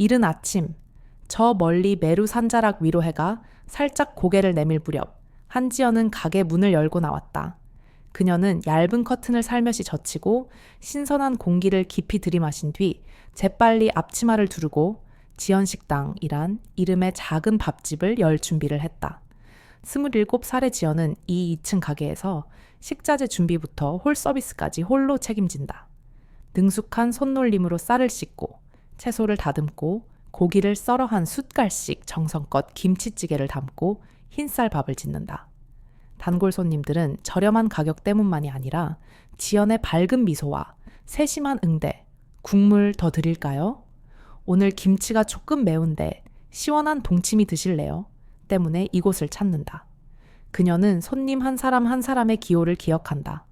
이른 아침, 저 멀리 메루 산자락 위로 해가 살짝 고개를 내밀 무렵 한지연은 가게 문을 열고 나왔다. 그녀는 얇은 커튼을 살며시 젖히고 신선한 공기를 깊이 들이마신 뒤 재빨리 앞치마를 두르고 지연식당이란 이름의 작은 밥집을 열 준비를 했다. 27살의 지연은 이 2층 가게에서 식자재 준비부터 홀 서비스까지 홀로 책임진다. 능숙한 손놀림으로 쌀을 씻고 채소를 다듬고 고기를 썰어 한 숟갈씩 정성껏 김치찌개를 담고 흰쌀밥을 짓는다. 단골 손님들은 저렴한 가격 때문만이 아니라 지연의 밝은 미소와 세심한 응대, 국물 더 드릴까요? 오늘 김치가 조금 매운데 시원한 동치미 드실래요? 때문에 이곳을 찾는다. 그녀는 손님 한 사람 한 사람의 기호를 기억한다.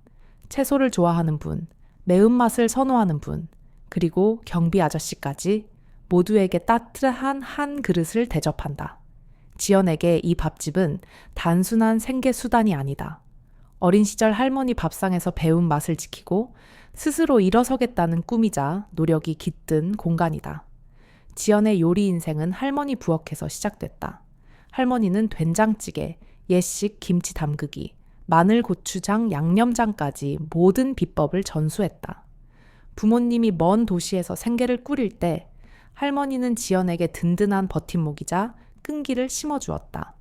채소를 좋아하는 분, 매운맛을 선호하는 분, 그리고 경비 아저씨까지 모두에게 따뜻한 한 그릇을 대접한다. 지연에게 이 밥집은 단순한 생계 수단이 아니다. 어린 시절 할머니 밥상에서 배운 맛을 지키고 스스로 일어서겠다는 꿈이자 노력이 깃든 공간이다. 지연의 요리 인생은 할머니 부엌에서 시작됐다. 할머니는 된장찌개, 예식 김치 담그기, 마늘 고추장 양념장까지 모든 비법을 전수했다. 부모님이 먼 도시에서 생계를 꾸릴 때 할머니는 지연에게 든든한 버팀목이자 끈기를 심어주었다.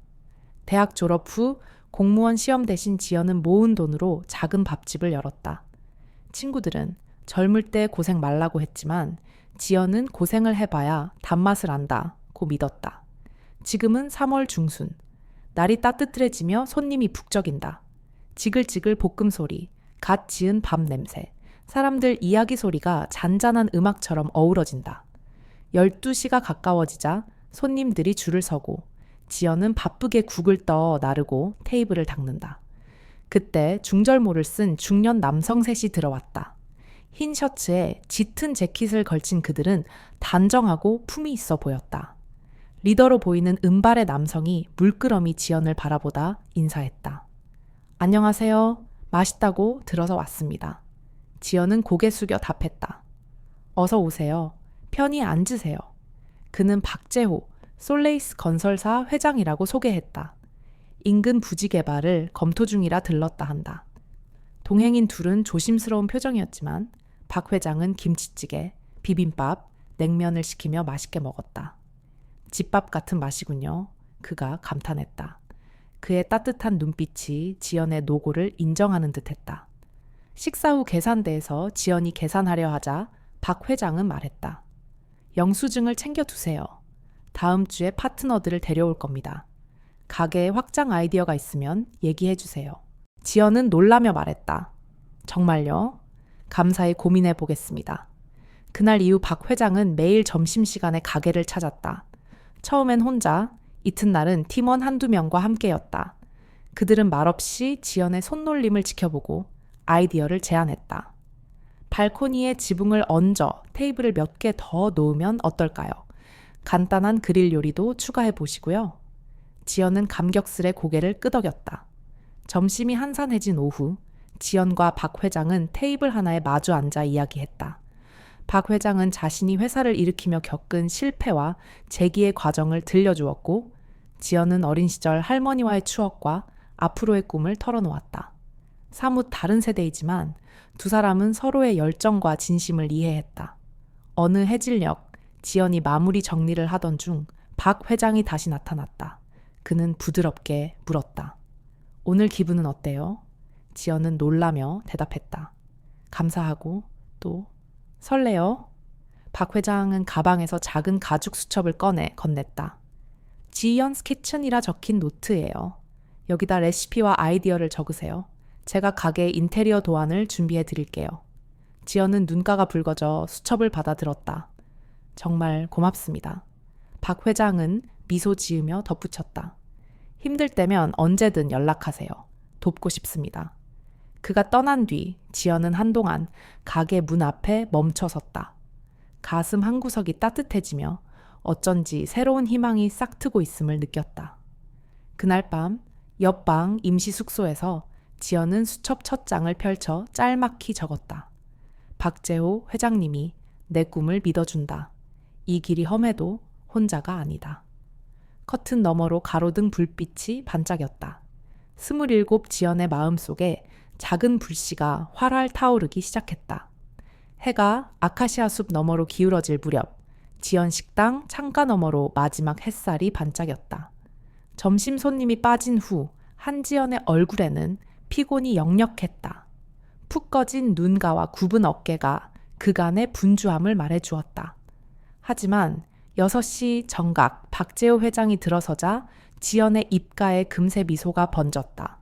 대학 졸업 후 공무원 시험 대신 지연은 모은 돈으로 작은 밥집을 열었다. 친구들은 젊을 때 고생 말라고 했지만 지연은 고생을 해봐야 단맛을 안다고 믿었다. 지금은 3월 중순. 날이 따뜻해지며 손님이 북적인다. 지글지글 볶음 소리, 갓 지은 밥 냄새, 사람들 이야기 소리가 잔잔한 음악처럼 어우러진다. 12시가 가까워지자 손님들이 줄을 서고 지연은 바쁘게 국을 떠 나르고 테이블을 닦는다. 그때 중절모를 쓴 중년 남성 셋이 들어왔다. 흰 셔츠에 짙은 재킷을 걸친 그들은 단정하고 품이 있어 보였다. 리더로 보이는 은발의 남성이 물끄러미 지연을 바라보다 인사했다. 안녕하세요. 맛있다고 들어서 왔습니다. 지연은 고개 숙여 답했다. 어서 오세요. 편히 앉으세요. 그는 박재호, 솔레이스 건설사 회장이라고 소개했다. 인근 부지 개발을 검토 중이라 들렀다 한다. 동행인 둘은 조심스러운 표정이었지만 박 회장은 김치찌개, 비빔밥, 냉면을 시키며 맛있게 먹었다. 집밥 같은 맛이군요. 그가 감탄했다. 그의 따뜻한 눈빛이 지연의 노고를 인정하는 듯했다. 식사 후 계산대에서 지연이 계산하려 하자 박 회장은 말했다. 영수증을 챙겨두세요. 다음 주에 파트너들을 데려올 겁니다. 가게에 확장 아이디어가 있으면 얘기해 주세요. 지연은 놀라며 말했다. 정말요? 감사히 고민해 보겠습니다. 그날 이후 박 회장은 매일 점심시간에 가게를 찾았다. 처음엔 혼자, 이튿날은 팀원 한두 명과 함께였다. 그들은 말없이 지연의 손놀림을 지켜보고 아이디어를 제안했다. 발코니에 지붕을 얹어 테이블을 몇 개 더 놓으면 어떨까요? 간단한 그릴 요리도 추가해 보시고요. 지연은 감격스레 고개를 끄덕였다. 점심이 한산해진 오후, 지연과 박 회장은 테이블 하나에 마주 앉아 이야기했다. 박 회장은 자신이 회사를 일으키며 겪은 실패와 재기의 과정을 들려주었고, 지연은 어린 시절 할머니와의 추억과 앞으로의 꿈을 털어놓았다. 사뭇 다른 세대이지만 두 사람은 서로의 열정과 진심을 이해했다. 어느 해질녘 지연이 마무리 정리를 하던 중 박 회장이 다시 나타났다. 그는 부드럽게 물었다. 오늘 기분은 어때요? 지연은 놀라며 대답했다. 감사하고 또 설레요? 박 회장은 가방에서 작은 가죽 수첩을 꺼내 건넸다. 지연's 키친이라 적힌 노트예요. 여기다 레시피와 아이디어를 적으세요. 제가 가게 인테리어 도안을 준비해 드릴게요. 지연은 눈가가 붉어져 수첩을 받아들었다. 정말 고맙습니다. 박 회장은 미소 지으며 덧붙였다. 힘들 때면 언제든 연락하세요. 돕고 싶습니다. 그가 떠난 뒤 지연은 한동안 가게 문 앞에 멈춰섰다. 가슴 한구석이 따뜻해지며 어쩐지 새로운 희망이 싹트고 있음을 느꼈다. 그날 밤 옆방 임시 숙소에서 지연은 수첩 첫 장을 펼쳐 짤막히 적었다. 박재호 회장님이 내 꿈을 믿어준다. 이 길이 험해도 혼자가 아니다. 커튼 너머로 가로등 불빛이 반짝였다. 27 지연의 마음속에 작은 불씨가 활활 타오르기 시작했다. 해가 아카시아 숲 너머로 기울어질 무렵 지연 식당 창가 너머로 마지막 햇살이 반짝였다. 점심 손님이 빠진 후 한지연의 얼굴에는 피곤이 역력했다. 푹 꺼진 눈가와 굽은 어깨가 그간의 분주함을 말해주었다. 하지만 6시 정각 박재호 회장이 들어서자 지연의 입가에 금세 미소가 번졌다.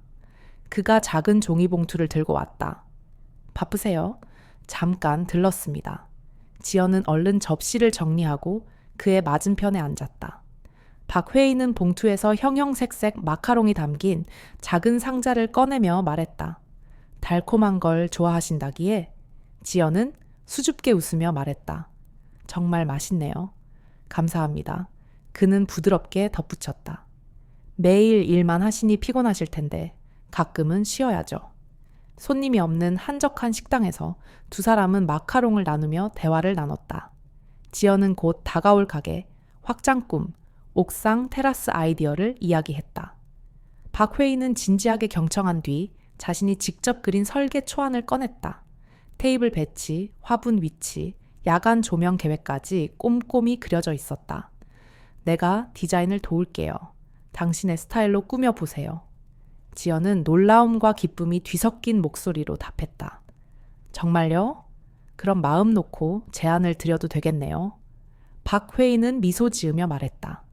그가 작은 종이봉투를 들고 왔다. 바쁘세요? 잠깐 들렀습니다. 지연은 얼른 접시를 정리하고 그의 맞은편에 앉았다. 박 회의는 봉투에서 형형색색 마카롱이 담긴 작은 상자를 꺼내며 말했다. 달콤한 걸 좋아하신다기에? 지연은 수줍게 웃으며 말했다. 정말 맛있네요. 감사합니다. 그는 부드럽게 덧붙였다. 매일 일만 하시니 피곤하실 텐데 가끔은 쉬어야죠. 손님이 없는 한적한 식당에서 두 사람은 마카롱을 나누며 대화를 나눴다. 지연은 곧 다가올 가게, 확장 꿈, 옥상 테라스 아이디어를 이야기했다. 박 회의는 진지하게 경청한 뒤 자신이 직접 그린 설계 초안을 꺼냈다. 테이블 배치, 화분 위치, 야간 조명 계획까지 꼼꼼히 그려져 있었다. 내가 디자인을 도울게요. 당신의 스타일로 꾸며보세요. 지연은 놀라움과 기쁨이 뒤섞인 목소리로 답했다. 정말요? 그럼 마음 놓고 제안을 드려도 되겠네요. 박 회의는 미소 지으며 말했다.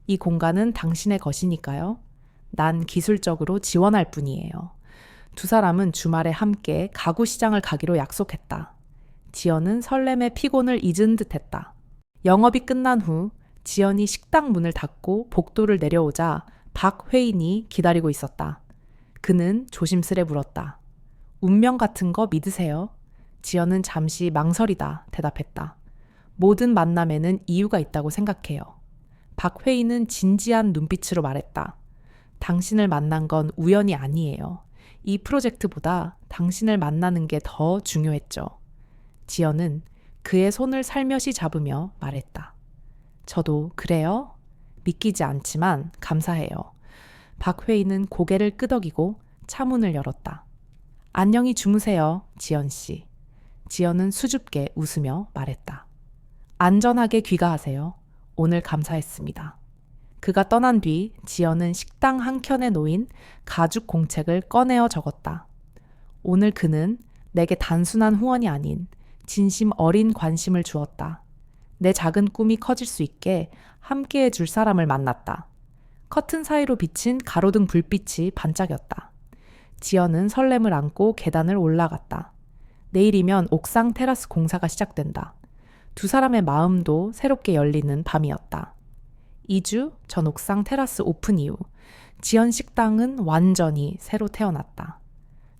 이 공간은 당신의 것이니까요. 난 기술적으로 지원할 뿐이에요. 두 사람은 주말에 함께 가구 시장을 가기로 약속했다. 지연은 설렘의 피곤을 잊은 듯했다. 영업이 끝난 후 지연이 식당 문을 닫고 복도를 내려오자 박 회인이 기다리고 있었다. 그는 조심스레 물었다. 운명 같은 거 믿으세요? 지연은 잠시 망설이다 대답했다. 모든 만남에는 이유가 있다고 생각해요. 박 회인은 진지한 눈빛으로 말했다. 당신을 만난 건 우연이 아니에요. 이 프로젝트보다 당신을 만나는 게 더 중요했죠. 지연은 그의 손을 살며시 잡으며 말했다. 저도 그래요? 믿기지 않지만 감사해요. 박 회의는 고개를 끄덕이고 차문을 열었다. 안녕히 주무세요, 지연 씨. 지연은 수줍게 웃으며 말했다. 안전하게 귀가하세요. 오늘 감사했습니다. 그가 떠난 뒤 지연은 식당 한켠에 놓인 가죽 공책을 꺼내어 적었다. 오늘 그는 내게 단순한 후원이 아닌 진심 어린 관심을 주었다. 내 작은 꿈이 커질 수 있게 함께해 줄 사람을 만났다. 커튼 사이로 비친 가로등 불빛이 반짝였다. 지연은 설렘을 안고 계단을 올라갔다. 내일이면 옥상 테라스 공사가 시작된다. 두 사람의 마음도 새롭게 열리는 밤이었다. 2주 전 옥상 테라스 오픈 이후 지연 식당은 완전히 새로 태어났다.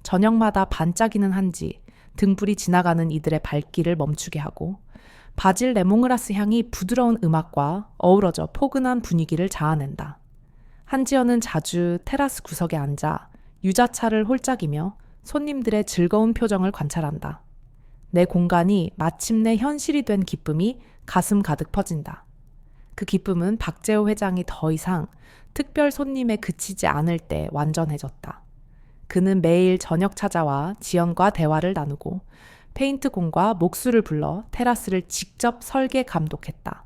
저녁마다 반짝이는 한지, 등불이 지나가는 이들의 발길을 멈추게 하고 바질 레몬그라스 향이 부드러운 음악과 어우러져 포근한 분위기를 자아낸다. 한지연은 자주 테라스 구석에 앉아 유자차를 홀짝이며 손님들의 즐거운 표정을 관찰한다. 내 공간이 마침내 현실이 된 기쁨이 가슴 가득 퍼진다. 그 기쁨은 박재호 회장이 더 이상 특별 손님에 그치지 않을 때 완전해졌다. 그는 매일 저녁 찾아와 지연과 대화를 나누고 페인트공과 목수를 불러 테라스를 직접 설계 감독했다.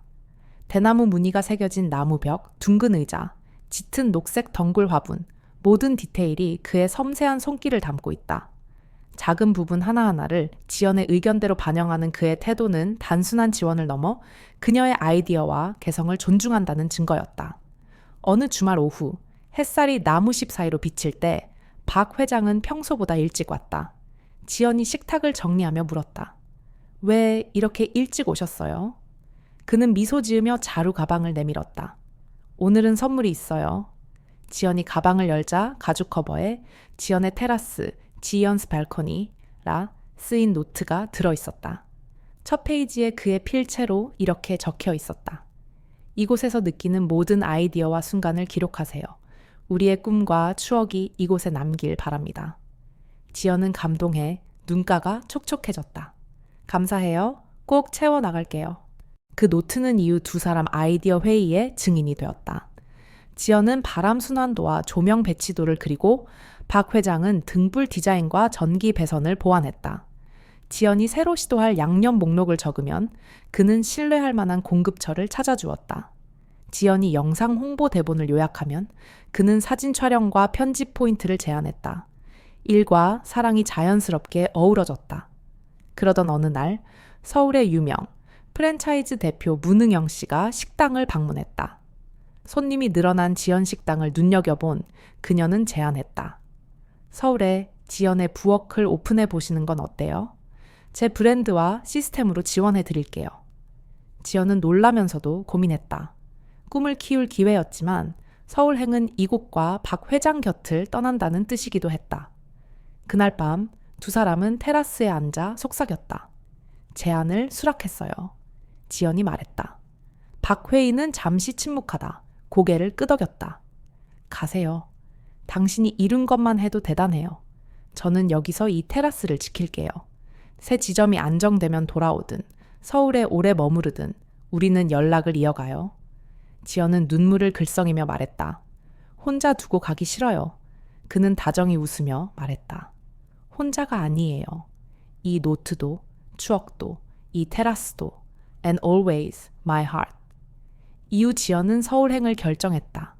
대나무 무늬가 새겨진 나무벽, 둥근 의자, 짙은 녹색 덩굴 화분, 모든 디테일이 그의 섬세한 손길을 담고 있다. 작은 부분 하나하나를 지연의 의견대로 반영하는 그의 태도는 단순한 지원을 넘어 그녀의 아이디어와 개성을 존중한다는 증거였다. 어느 주말 오후 햇살이 나무십 사이로 비칠 때 박 회장은 평소보다 일찍 왔다. 지연이 식탁을 정리하며 물었다. 왜 이렇게 일찍 오셨어요? 그는 미소 지으며 자루 가방을 내밀었다. 오늘은 선물이 있어요. 지연이 가방을 열자 가죽 커버에 지연의 테라스, 지연스 발코니라 쓰인 노트가 들어있었다. 첫 페이지에 그의 필체로 이렇게 적혀 있었다. 이곳에서 느끼는 모든 아이디어와 순간을 기록하세요. 우리의 꿈과 추억이 이곳에 남길 바랍니다. 지연은 감동해 눈가가 촉촉해졌다. 감사해요. 꼭 채워나갈게요. 그 노트는 이후 두 사람 아이디어 회의의 증인이 되었다. 지연은 바람 순환도와 조명 배치도를 그리고 박 회장은 등불 디자인과 전기 배선을 보완했다. 지연이 새로 시도할 양념 목록을 적으면 그는 신뢰할 만한 공급처를 찾아주었다. 지연이 영상 홍보 대본을 요약하면 그는 사진 촬영과 편집 포인트를 제안했다. 일과 사랑이 자연스럽게 어우러졌다. 그러던 어느 날 서울의 유명 프랜차이즈 대표 문응영 씨가 식당을 방문했다. 손님이 늘어난 지연 식당을 눈여겨본 그녀는 제안했다. 서울에 지연의 부엌을 오픈해 보시는 건 어때요? 제 브랜드와 시스템으로 지원해 드릴게요. 지연은 놀라면서도 고민했다. 꿈을 키울 기회였지만 서울행은 이곳과 박 회장 곁을 떠난다는 뜻이기도 했다. 그날 밤 두 사람은 테라스에 앉아 속삭였다. 제안을 수락했어요. 지연이 말했다. 박 회의는 잠시 침묵하다. 고개를 끄덕였다. 가세요. 당신이 이룬 것만 해도 대단해요. 저는 여기서 이 테라스를 지킬게요. 새 지점이 안정되면 돌아오든 서울에 오래 머무르든 우리는 연락을 이어가요. 지연은 눈물을 글썽이며 말했다. 혼자 두고 가기 싫어요. 그는 다정히 웃으며 말했다. 혼자가 아니에요. 이 노트도, 추억도, 이 테라스도, and always my heart. 이후 지연은 서울행을 결정했다.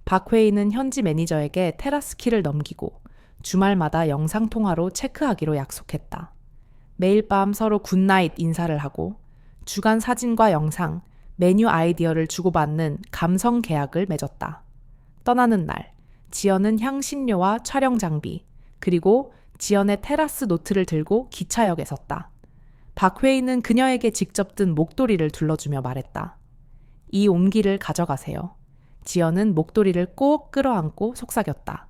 박 회의는 현지 매니저에게 테라스 키를 넘기고 주말마다 영상통화로 체크하기로 약속했다. 매일 밤 서로 굿나잇 인사를 하고 주간 사진과 영상, 메뉴 아이디어를 주고받는 감성 계약을 맺었다. 떠나는 날, 지연은 향신료와 촬영 장비, 그리고 지연의 테라스 노트를 들고 기차역에 섰다. 박 회의는 그녀에게 직접 든 목도리를 둘러주며 말했다. 이 온기를 가져가세요. 지연은 목도리를 꼭 끌어안고 속삭였다.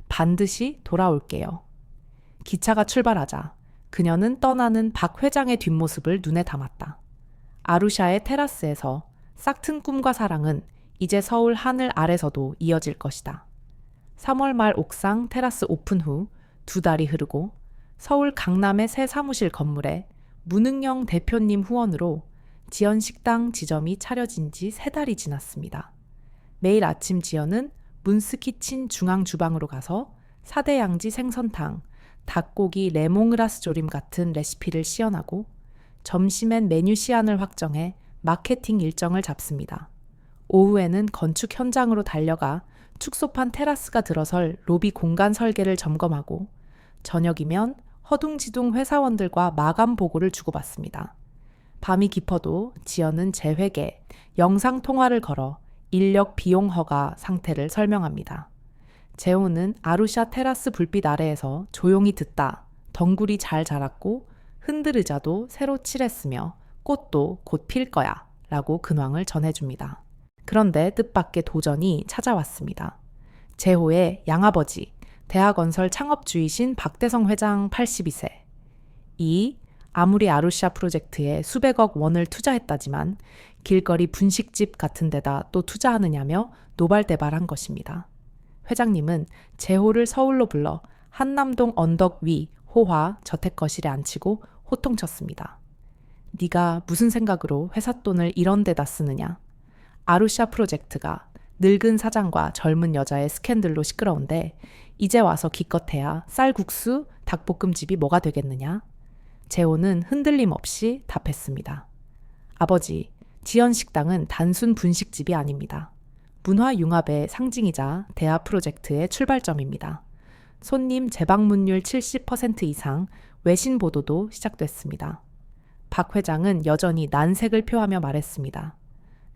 반드시 돌아올게요. 기차가 출발하자 그녀는 떠나는 박 회장의 뒷모습을 눈에 담았다. 아루샤의 테라스에서 싹튼 꿈과 사랑은 이제 서울 하늘 아래서도 이어질 것이다. 3월 말 옥상 테라스 오픈 후 2달이 흐르고 서울 강남의 새 사무실 건물에 문응영 대표님 후원으로 지연 식당 지점이 차려진 지 3달이 지났습니다. 매일 아침 지연은 문스키친 중앙 주방으로 가서 4대 양지 생선탕, 닭고기 레몽그라스 조림 같은 레시피를 시연하고 점심엔 메뉴 시안을 확정해 마케팅 일정을 잡습니다. 오후에는 건축 현장으로 달려가 축소판 테라스가 들어설 로비 공간 설계를 점검하고 저녁이면 허둥지둥 회사원들과 마감 보고를 주고받습니다. 밤이 깊어도 지연은 재회계, 영상통화를 걸어 인력 비용 허가 상태를 설명합니다. 재호는 아루샤 테라스 불빛 아래에서 조용히 듣다 덩굴이 잘 자랐고 흔들의자도 새로 칠했으며 꽃도 곧 필 거야 라고 근황을 전해줍니다. 그런데 뜻밖의 도전이 찾아왔습니다. 재호의 양아버지, 대하건설 창업주이신 박대성 회장 82세. 아무리 아루샤 프로젝트에 수백억 원을 투자했다지만 길거리 분식집 같은 데다 또 투자하느냐며 노발대발한 것입니다. 회장님은 재호를 서울로 불러 한남동 언덕 위 호화 저택거실에 앉히고 호통쳤습니다. 네가 무슨 생각으로 회사 돈을 이런 데다 쓰느냐? 아루샤 프로젝트가 늙은 사장과 젊은 여자의 스캔들로 시끄러운데 이제 와서 기껏해야 쌀국수, 닭볶음집이 뭐가 되겠느냐? 재호는 흔들림 없이 답했습니다. 아버지, 지연식당은 단순 분식집이 아닙니다. 문화융합의 상징이자 대하 프로젝트의 출발점입니다. 손님 재방문율 70% 이상 외신 보도도 시작됐습니다. 박 회장은 여전히 난색을 표하며 말했습니다.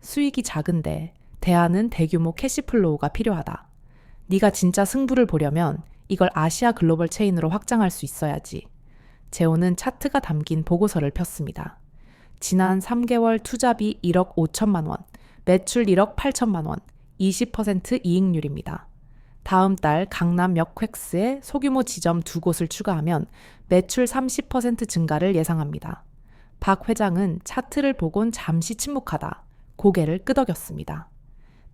수익이 작은데 대하는 대규모 캐시플로우가 필요하다. 네가 진짜 승부를 보려면 이걸 아시아 글로벌 체인으로 확장할 수 있어야지. 재호는 차트가 담긴 보고서를 폈습니다. 지난 3개월 투자비 1억 5천만 원, 매출 1억 8천만 원, 20% 이익률입니다. 다음 달 강남 역획스에 소규모 지점 2곳을 추가하면 매출 30% 증가를 예상합니다. 박 회장은 차트를 보곤 잠시 침묵하다 고개를 끄덕였습니다.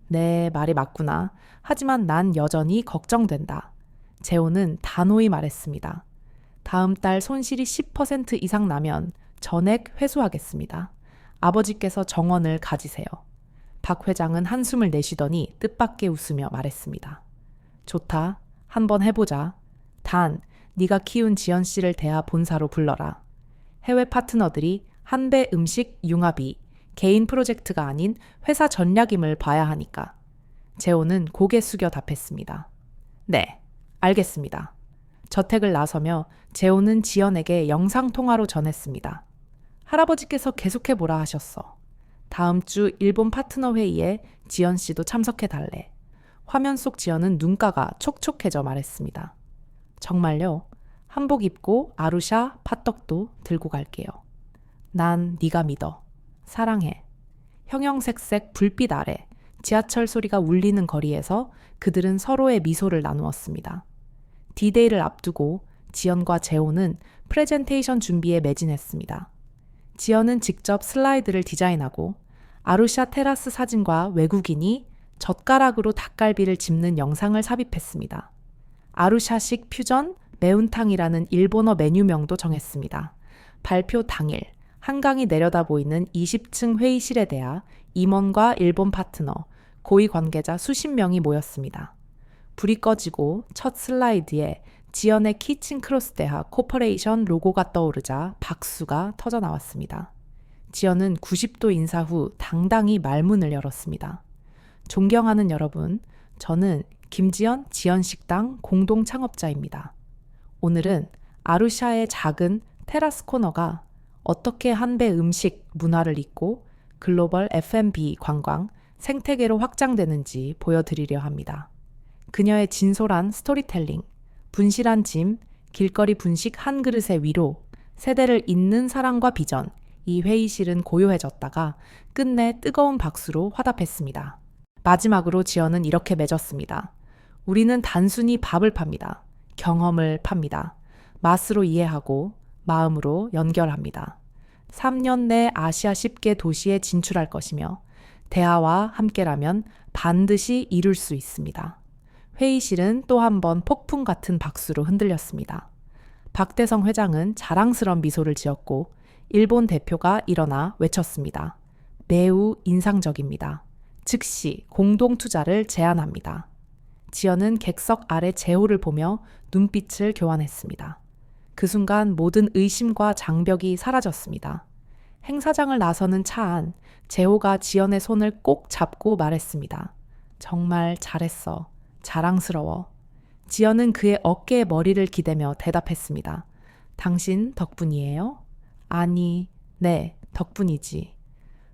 네, 말이 맞구나. 하지만 난 여전히 걱정된다. 재호는 단호히 말했습니다. 다음 달 손실이 10% 이상 나면 전액 회수하겠습니다. 아버지께서 정원을 가지세요. 박 회장은 한숨을 내쉬더니 뜻밖의 웃으며 말했습니다. 좋다. 한번 해보자. 단, 네가 키운 지연 씨를 대하 본사로 불러라. 해외 파트너들이 한배 음식 융합이 개인 프로젝트가 아닌 회사 전략임을 봐야 하니까. 재호는 고개 숙여 답했습니다. 네, 알겠습니다. 저택을 나서며 재호는 지연에게 영상통화로 전했습니다. 할아버지께서 계속해보라 하셨어. 다음 주 일본 파트너 회의에 지연 씨도 참석해달래. 화면 속 지연은 눈가가 촉촉해져 말했습니다. 정말요? 한복 입고 아루샤 팥떡도 들고 갈게요. 난 네가 믿어. 사랑해. 형형색색 불빛 아래 지하철 소리가 울리는 거리에서 그들은 서로의 미소를 나누었습니다. 디데이를 앞두고 지연과 재호는 프레젠테이션 준비에 매진했습니다. 지연은 직접 슬라이드를 디자인하고 아루샤 테라스 사진과 외국인이 젓가락으로 닭갈비를 집는 영상을 삽입했습니다. 아루샤식 퓨전 매운탕이라는 일본어 메뉴명도 정했습니다. 발표 당일 한강이 내려다 보이는 20층 회의실에 대하 임원과 일본 파트너, 고위 관계자 수십 명이 모였습니다. 불이 꺼지고 첫 슬라이드에 지연의 키친 크로스 대하 코퍼레이션 로고가 떠오르자 박수가 터져 나왔습니다. 지연은 90도 인사 후 당당히 말문을 열었습니다. 존경하는 여러분, 저는 김지연 지연식당 공동 창업자입니다. 오늘은 아루샤의 작은 테라스 코너가 어떻게 한배 음식 문화를 잇고 글로벌 F&B 관광 생태계로 확장되는지 보여드리려 합니다. 그녀의 진솔한 스토리텔링, 분실한 짐, 길거리 분식 한 그릇의 위로, 세대를 잇는 사랑과 비전, 이 회의실은 고요해졌다가 끝내 뜨거운 박수로 화답했습니다. 마지막으로 지연은 이렇게 맺었습니다. 우리는 단순히 밥을 팝니다. 경험을 팝니다. 맛으로 이해하고 마음으로 연결합니다. 3년 내 아시아 10개 도시에 진출할 것이며 대화와 함께라면 반드시 이룰 수 있습니다. 회의실은 또 한 번 폭풍 같은 박수로 흔들렸습니다. 박대성 회장은 자랑스러운 미소를 지었고 일본 대표가 일어나 외쳤습니다. 매우 인상적입니다. 즉시 공동 투자를 제안합니다. 지연은 객석 아래 재호를 보며 눈빛을 교환했습니다. 그 순간 모든 의심과 장벽이 사라졌습니다. 행사장을 나서는 차 안 재호가 지연의 손을 꼭 잡고 말했습니다. 정말 잘했어. 자랑스러워. 지연은 그의 어깨에 머리를 기대며 대답했습니다. 당신 덕분이에요? 아니, 네, 덕분이지.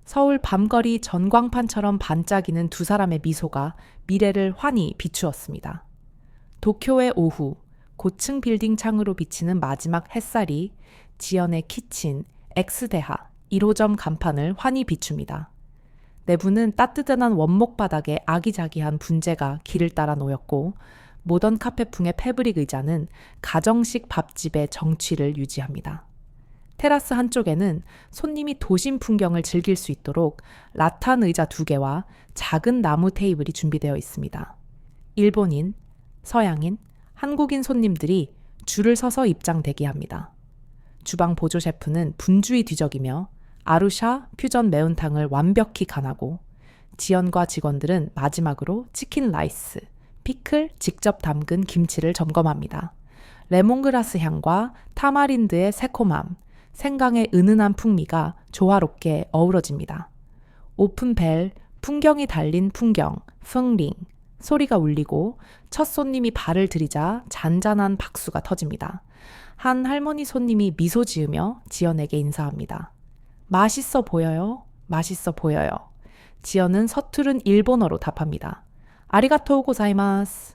서울 밤거리 전광판처럼 반짝이는 두 사람의 미소가 미래를 환히 비추었습니다. 도쿄의 오후, 고층 빌딩 창으로 비치는 마지막 햇살이 지연의 키친, X대하, 1호점 간판을 환히 비춥니다. 내부는 따뜻한 원목 바닥에 아기자기한 분재가 길을 따라 놓였고 모던 카페풍의 패브릭 의자는 가정식 밥집의 정취를 유지합니다. 테라스 한쪽에는 손님이 도심 풍경을 즐길 수 있도록 라탄 의자 2개와 작은 나무 테이블이 준비되어 있습니다. 일본인, 서양인, 한국인 손님들이 줄을 서서 입장 대기합니다. 주방 보조 셰프는 분주히 뒤적이며 아루샤 퓨전 매운탕을 완벽히 간하고 지연과 직원들은 마지막으로 치킨 라이스, 피클 직접 담근 김치를 점검합니다. 레몬그라스 향과 타마린드의 새콤함, 생강의 은은한 풍미가 조화롭게 어우러집니다. 오픈벨, 풍경이 달린 풍경, 펑링, 소리가 울리고 첫 손님이 발을 들이자 잔잔한 박수가 터집니다. 한 할머니 손님이 미소 지으며 지연에게 인사합니다. 맛있어 보여요? 맛있어 보여요. 지연은 서투른 일본어로 답합니다. 아리가토 고자이마스.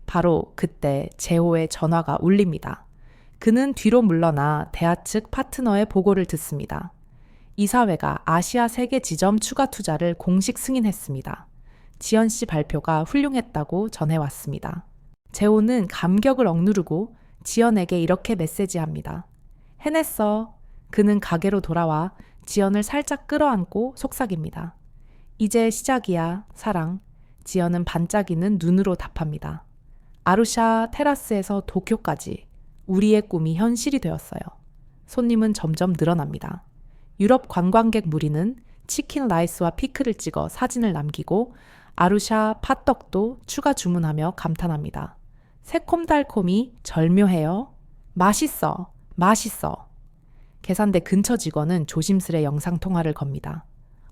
바로 그때 재호의 전화가 울립니다. 그는 뒤로 물러나 대하 측 파트너의 보고를 듣습니다. 이사회가 아시아 세계 지점 추가 투자를 공식 승인했습니다. 지연 씨 발표가 훌륭했다고 전해왔습니다. 재호는 감격을 억누르고 지연에게 이렇게 메시지합니다. 해냈어. 그는 가게로 돌아와 지연을 살짝 끌어안고 속삭입니다. 이제 시작이야, 사랑. 지연은 반짝이는 눈으로 답합니다. 아루샤 테라스에서 도쿄까지 우리의 꿈이 현실이 되었어요. 손님은 점점 늘어납니다. 유럽 관광객 무리는 치킨 라이스와 피클을 찍어 사진을 남기고 아루샤 팥떡도 추가 주문하며 감탄합니다. 새콤달콤이 절묘해요. 맛있어. 맛있어. 계산대 근처 직원은 조심스레 영상통화를 겁니다.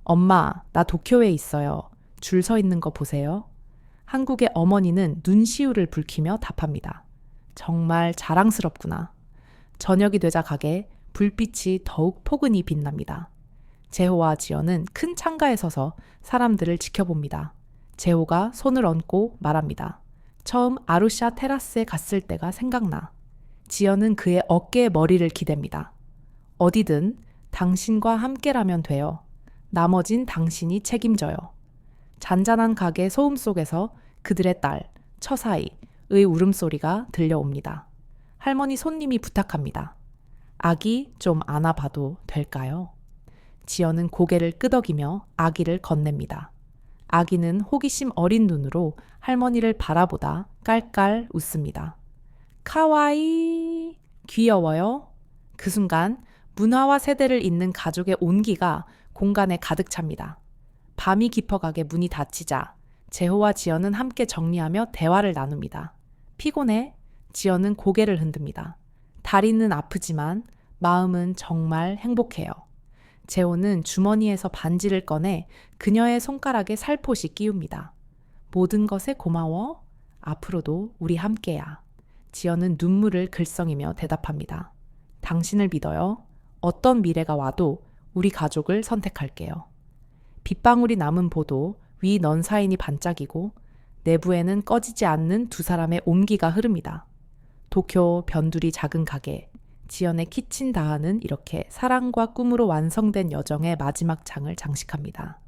엄마, 나 도쿄에 있어요. 줄 서 있는 거 보세요. 한국의 어머니는 눈시울을 붉히며 답합니다. 정말 자랑스럽구나. 저녁이 되자 가게 불빛이 더욱 포근히 빛납니다. 재호와 지연은 큰 창가에 서서 사람들을 지켜봅니다. 재호가 손을 얹고 말합니다. 처음 아루샤 테라스에 갔을 때가 생각나. 지연은 그의 어깨에 머리를 기댑니다. 어디든 당신과 함께라면 돼요. 나머진 당신이 책임져요. 잔잔한 가게 소음 속에서 그들의 딸, 처사이의 울음소리가 들려옵니다. 할머니 손님이 부탁합니다. 아기 좀 안아봐도 될까요? 지연은 고개를 끄덕이며 아기를 건넵니다. 아기는 호기심 어린 눈으로 할머니를 바라보다 깔깔 웃습니다. 카와이, 귀여워요. 그 순간 문화와 세대를 잇는 가족의 온기가 공간에 가득 찹니다. 밤이 깊어가게 문이 닫히자 재호와 지연은 함께 정리하며 대화를 나눕니다. 피곤해? 지연은 고개를 흔듭니다. 다리는 아프지만 마음은 정말 행복해요. 재호는 주머니에서 반지를 꺼내 그녀의 손가락에 살포시 끼웁니다. 모든 것에 고마워. 앞으로도 우리 함께야. 지연은 눈물을 글썽이며 대답합니다. 당신을 믿어요. 어떤 미래가 와도 우리 가족을 선택할게요. 빗방울이 남은 보도 위 넌사인이 반짝이고 내부에는 꺼지지 않는 두 사람의 온기가 흐릅니다. 도쿄 변두리 작은 가게, 지연의 키친다하는 이렇게 사랑과 꿈으로 완성된 여정의 마지막 장을 장식합니다.